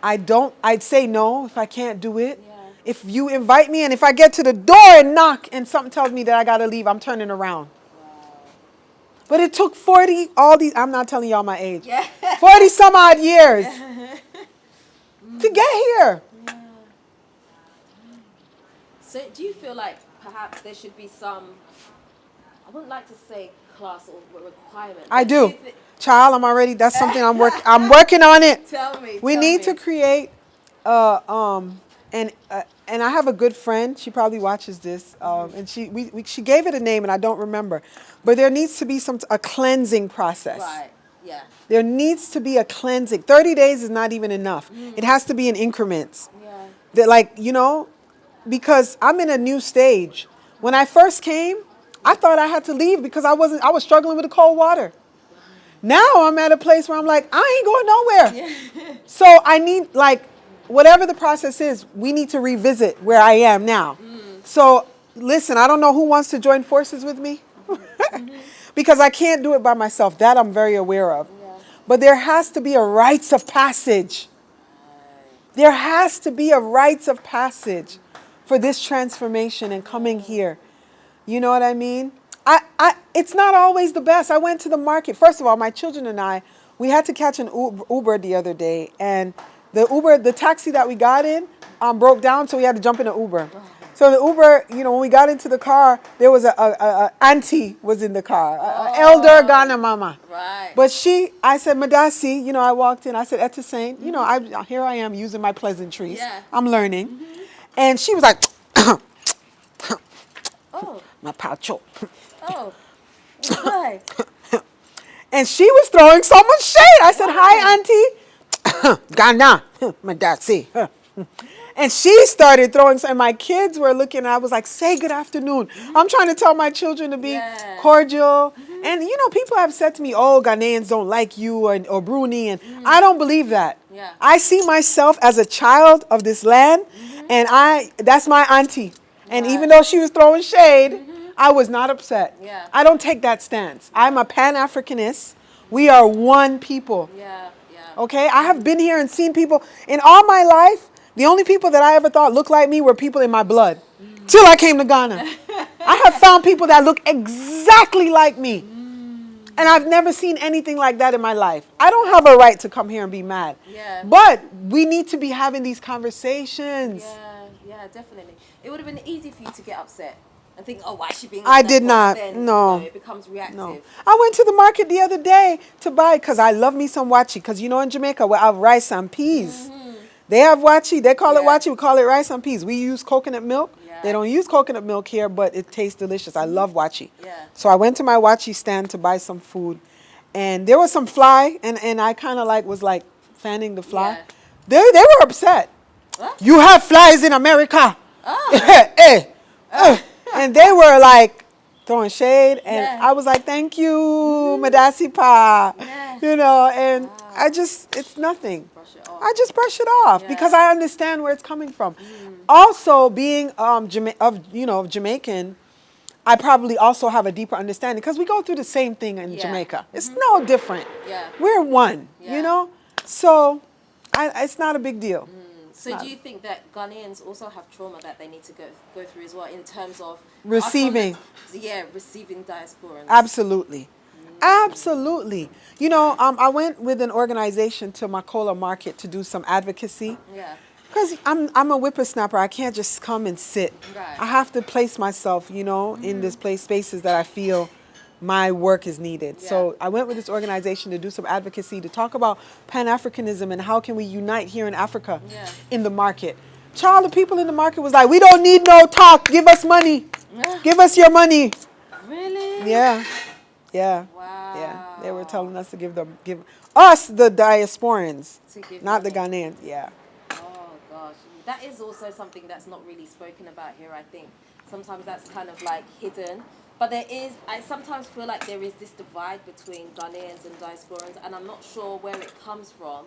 I'd say no if I can't do it. Yeah. If you invite me and if I get to the door and knock and something tells me that I got to leave, I'm turning around. Wow. But it took I'm not telling y'all my age. Yeah. 40 some odd years to get here. Yeah. So do you feel like perhaps there should be some, I wouldn't like to say class or requirement. I but do. Child, that's something I'm working on it. Tell me. We need to create, and I have a good friend. She probably watches this, and she gave it a name, and I don't remember. But there needs to be a cleansing process. Right. Yeah. There needs to be a cleansing. 30 days is not even enough. It has to be in increments. Yeah. That because I'm in a new stage. When I first came, I thought I had to leave because I was struggling with the cold water. Now I'm at a place where I'm like, I ain't going nowhere. Yeah. So I need, whatever the process is, we need to revisit where I am now. So listen, I don't know who wants to join forces with me because I can't do it by myself. That I'm very aware of. Yeah. But there has to be a rites of passage. There has to be a rites of passage for this transformation and coming here. You know what I mean? It's not always the best. I went to the market. First of all, my children and I, we had to catch an Uber the other day, and the taxi that we got in broke down, so we had to jump in an Uber. So the Uber, when we got into the car, there was a auntie was in the car, elder Ghana mama. Right. But I said, Madasi, I walked in, I said, Etisain, here I am using my pleasantries. Yeah. I'm learning. And she was like, Oh. my pacho. Oh. Why? And she was throwing so much shade. I said, hi, auntie. Ghana, Madasi. And she started throwing, and my kids were looking, and I was like, say good afternoon. I'm trying to tell my children to be cordial. And, people have said to me, oh, Ghanaians don't like you or Bruni, and I don't believe that. Yeah. I see myself as a child of this land, and that's my auntie. And even though she was throwing shade, I was not upset. Yeah. I don't take that stance. I'm a Pan-Africanist. We are one people. Yeah. Okay? I have been here and seen people in all my life. The only people that I ever thought looked like me were people in my blood. Till I came to Ghana. I have found people that look exactly like me. And I've never seen anything like that in my life. I don't have a right to come here and be mad. Yeah. But we need to be having these conversations. Yeah, definitely. It would have been easy for you to get upset and think, oh, why is she being I upset? did not. Then, No. It becomes reactive. No. I went to the market the other day to buy, because I love me some wachi. Because in Jamaica, we have rice and peas. They have wachi. They call it wachi. We call it rice and peas. We use coconut milk. Yeah. They don't use coconut milk here, but it tastes delicious. I love wachi. Yeah. So I went to my wachi stand to buy some food. And there was some fly, and I kind of was fanning the fly. Yeah. They were upset. What? You have flies in America. Oh. And they were like throwing shade. And Yeah. I was like, thank you, Madasi Pa. Yeah. You know, and Wow. it's nothing. Brush it off. I just brush it off because Yeah. I understand where it's coming from. Also, being of Jamaican, I probably also have a deeper understanding because we go through the same thing in Yeah. Jamaica. It's no different. Yeah. We're one, Yeah. So it's not a big deal. So do you think that Ghanaians also have trauma that they need to go through as well in terms of Receiving. receiving diasporans? Absolutely. Absolutely. I went with an organization to Makola Market to do some advocacy. Yeah. Because I'm a whippersnapper. I can't just come and sit. Right. I have to place myself, in this spaces that I feel my work is needed. Yeah. So I went with this organization to do some advocacy, to talk about Pan-Africanism and how can we unite here in Africa in the market. Child, the people in the market was like, we don't need no talk. Give us money. Give us your money. Really? Yeah. Yeah. Wow. Yeah. They were telling us to give us, the diasporans, To give not the money. Ghanaians. Yeah. Oh gosh, that is also something that's not really spoken about here. I think sometimes that's kind of like hidden, but I sometimes feel like there is this divide between Ghanaians and diasporans, and I'm not sure where it comes from.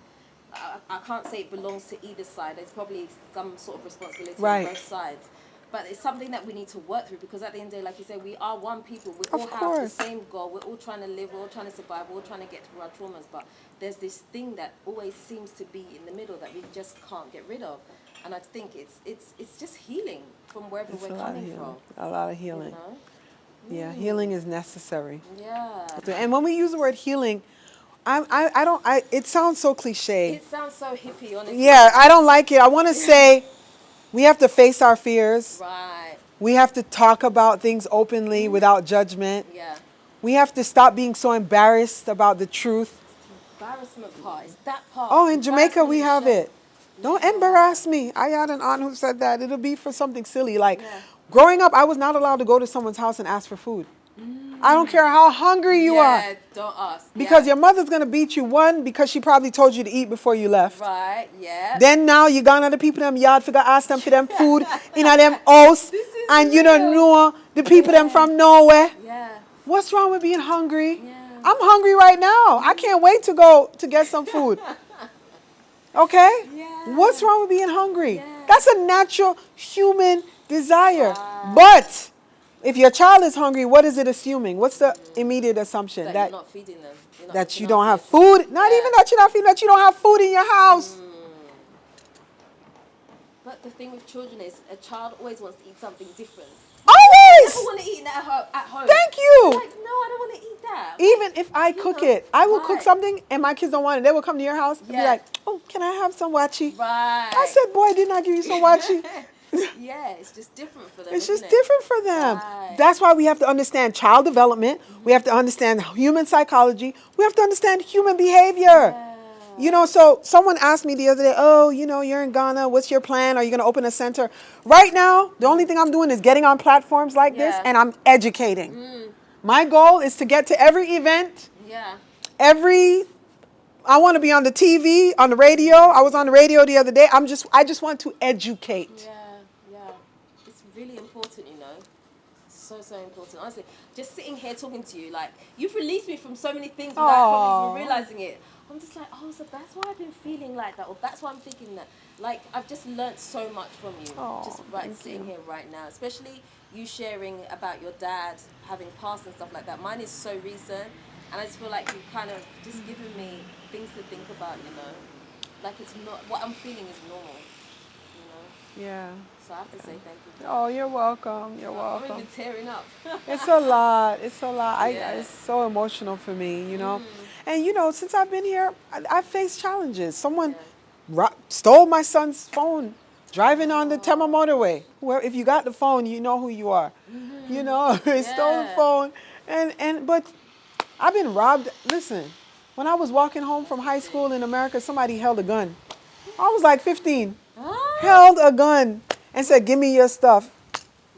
I can't say it belongs to either side. There's probably some sort of responsibility Right. on both sides. But it's something that we need to work through because at the end of the day, like you said, we are one people. We all have the course. same goal. We're all trying to live. We're all trying to survive. We're all trying to get through our traumas. But there's this thing that always seems to be in the middle that we just can't get rid of. And I think it's just healing from wherever It's we're a lot of coming healing. from. A lot of You healing. know? Yeah, healing is necessary. Yeah. And when we use the word healing, it sounds so cliche. It sounds so hippie, honestly. Yeah, I don't like it. I want to say we have to face our fears. Right. We have to talk about things openly without judgment. Yeah. We have to stop being so embarrassed about the truth. Embarrassment part. It's that part. Oh, in Jamaica we Embarrassment have is shame. it. Don't embarrass me. I had an aunt who said that. It'll be for something silly. Like, Yeah. growing up, I was not allowed to go to someone's house and ask for food. I don't care how hungry you are. Yeah, don't ask. Because Yeah. your mother's going to beat you, one, because she probably told you to eat before you left. Right, yeah. Then now you gone to the people them yard, figure ask them for them food in a them house. This is And you don't real. know the people them from nowhere. Yeah. What's wrong with being hungry? Yeah. I'm hungry right now. I can't wait to go to get some food. Okay? Yeah. What's wrong with being hungry? Yeah. That's a natural human desire. Wow. But if your child is hungry, what is it assuming? What's the immediate assumption? That you're not feeding them. You're not that looking you don't have after your food? Not Yeah. even that you're not feeding, that you don't have food in your house. But the thing with children is a child always wants to eat something different. Always! I want to eat that at home. Thank you. Like, no, I don't want to eat that. Even if I cook know, it, I will cook right. something and my kids don't want it. They will come to your house and be Yeah. like, oh, can I have some wachi? Right. I said, boy, didn't I give you some wachi? Yeah, it's just different for them. It's just isn't it? different for them. Right. That's why we have to understand child development. We have to understand human psychology. We have to understand human behavior. So someone asked me the other day, oh, you're in Ghana. What's your plan? Are you going to open a center? Right now, the only thing I'm doing is getting on platforms like this Yeah. and I'm educating. My goal is to get to every event, Yeah. I want to be on the TV, on the radio. I was on the radio the other day. I just want to educate. Yeah. It's really important, So important. Honestly, just sitting here talking to you, like, you've released me from so many things without probably even realizing it. I'm just like, oh, so that's why I've been feeling like that, or that's why I'm thinking that. Like, I've just learnt so much from you, just sitting here right now, especially you sharing about your dad having passed and stuff like that. Mine is so recent, and I just feel like you've kind of just given me things to think about, Like, it's not, what I'm feeling is normal, Yeah. So I have to say thank you for that. Oh, you're welcome. You're I'm welcome. even tearing up. It's a lot. It's a lot. Yeah. It's so emotional for me, And, since I've been here, I've faced challenges. Someone stole my son's phone driving on the Tema motorway. Where if you got the phone, you know who you are. They stole the phone. But I've been robbed. Listen, when I was walking home from high school in America, somebody held a gun. I was like 15. Held a gun and said, give me your stuff.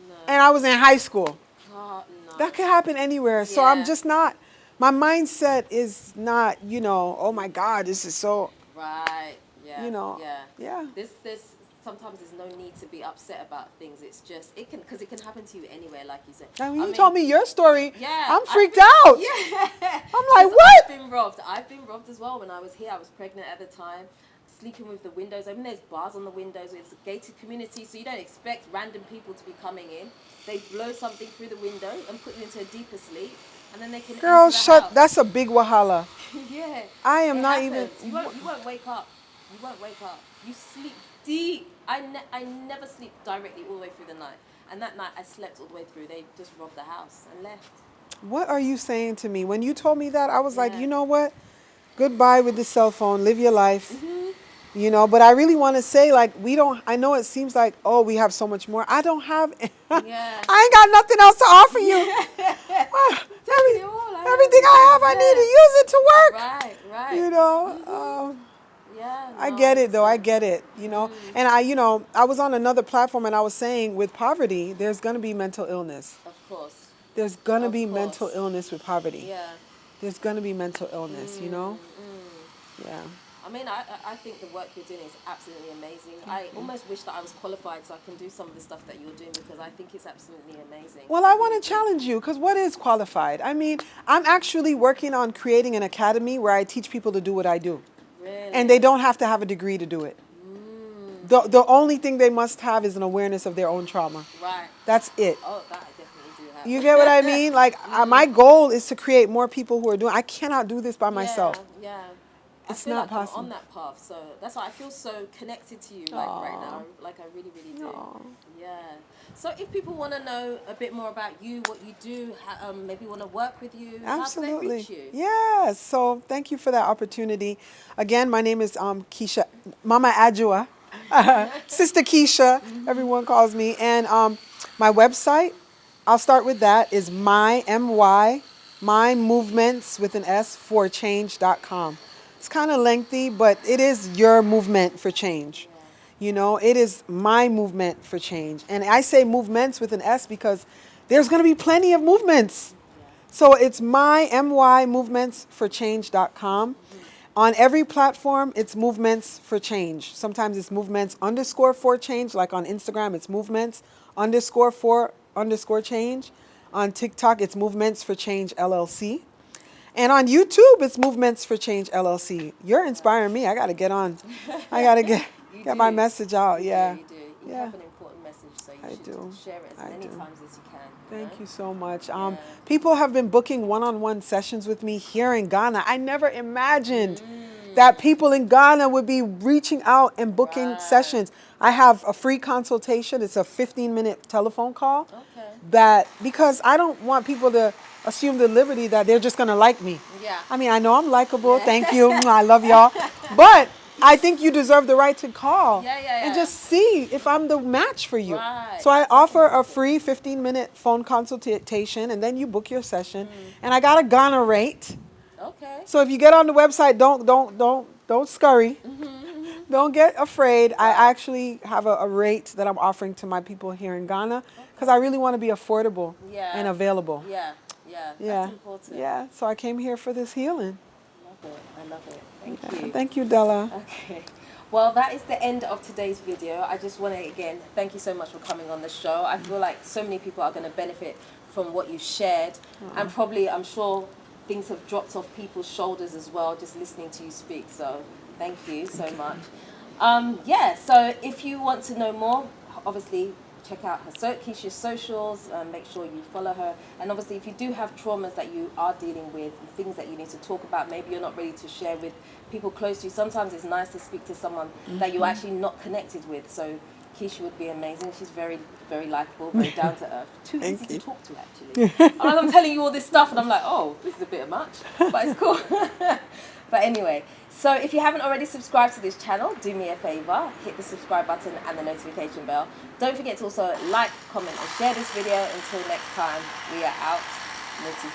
No. And I was in high school. Oh, no. That could happen anywhere. So Yeah. I'm just not, my mindset is not, oh my God, this is so. Right, yeah. you know, yeah. This sometimes there's no need to be upset about things. It's just because it can happen to you anywhere, like you said. I mean, you told me your story. Yeah, I'm freaked out. Yeah, I'm like, what? I've been robbed as well when I was here. I was pregnant at the time, sleeping with the windows open. There's bars on the windows. It's a gated community, so you don't expect random people to be coming in. They blow something through the window and put you into a deeper sleep, and then they can Girl, enter the house. that's a big wahala. Yeah, I am it not happens. even. You won't wake up. You won't wake up. You sleep deep. I never sleep directly all the way through the night. And that night I slept all the way through. They just robbed the house and left. What are you saying to me? When you told me that, I was like, Yeah. you know what? Goodbye with the cell phone. Live your life. You know, but I really want to say, like, I know it seems like, oh, we have so much more. I don't have, Yeah. I ain't got nothing else to offer you. Everything I have, I need to use it to work. Right. You know, Yeah. I get it though. I get it, you know. And I was on another platform and I was saying with poverty, there's going to be mental illness. Of course. There's going to Of be course. mental illness with poverty. Yeah. There's going to be mental illness, you know? Yeah. I mean, I think the work you're doing is absolutely amazing. I almost wish that I was qualified so I can do some of the stuff that you're doing because I think it's absolutely amazing. Well, I want to challenge you because what is qualified? I mean, I'm actually working on creating an academy where I teach people to do what I do. Really? And they don't have to have a degree to do it. The only thing they must have is an awareness of their own trauma. Right. That's it. Oh, that I definitely do have. You get what I mean? Like, my goal is to create more people who are doing. I cannot do this by myself. Yeah. It's I feel not like possible. I'm on that path, so that's why I feel so connected to you, like right now. Like I really, really do. Yeah. So if people want to know a bit more about you, what you do, maybe want to work with you, Absolutely. how do they reach you? Yes. So thank you for that opportunity. Again, my name is Keachia, Mama Adjua, Sister Keachia, everyone calls me. And my website, I'll start with that, is my movements with an S for change.com. It's kind of lengthy, but it is your movement for change. You know, it is my movement for change. And I say movements with an S because there's going to be plenty of movements. So it's my movements for change.com. On every platform, it's movements for change. Sometimes it's movements _for change, like on Instagram, it's movements _for change. On TikTok, it's movements for change LLC. And on YouTube, it's Movements for Change LLC. You're inspiring me. I got to get on. I got to get my message out. Yeah. You do. You have an important message, so you should share it as many times as you can. Thank you so much. People have been booking one-on-one sessions with me here in Ghana. I never imagined that people in Ghana would be reaching out and booking sessions. I have a free consultation. It's a 15-minute telephone call. Okay. Because I don't want people to assume the liberty that they're just going to like me. Yeah. I mean, I know I'm likable. Thank you. I love y'all. But I think you deserve the right to call and just see if I'm the match for you. Right. So I offer a free 15-minute phone consultation, and then you book your session. And I got a Ghana rate. Okay. So if you get on the website, don't scurry. Don't get afraid. I actually have a rate that I'm offering to my people here in Ghana because I really want to be affordable and available. Yeah. That's important. Yeah. So I came here for this healing. I love it. Thank you. Thank you, Dela. Okay. Well, that is the end of today's video. I just want to, again, thank you so much for coming on the show. I feel like so many people are going to benefit from what you shared. And probably, I'm sure, things have dropped off people's shoulders as well, just listening to you speak. So thank you so much. So if you want to know more, obviously, check out her Keishia's socials, make sure you follow her. And obviously, if you do have traumas that you are dealing with, things that you need to talk about, maybe you're not ready to share with people close to you, sometimes it's nice to speak to someone that you're actually not connected with. So Keachia would be amazing. She's very, very likable, very down to earth. Too easy to talk to, actually. I'm telling you all this stuff, and I'm like, oh, this is a bit much, but it's cool. But anyway, so if you haven't already subscribed to this channel, do me a favor, hit the subscribe button and the notification bell. Don't forget to also like, comment, and share this video. Until next time, we are out. Multi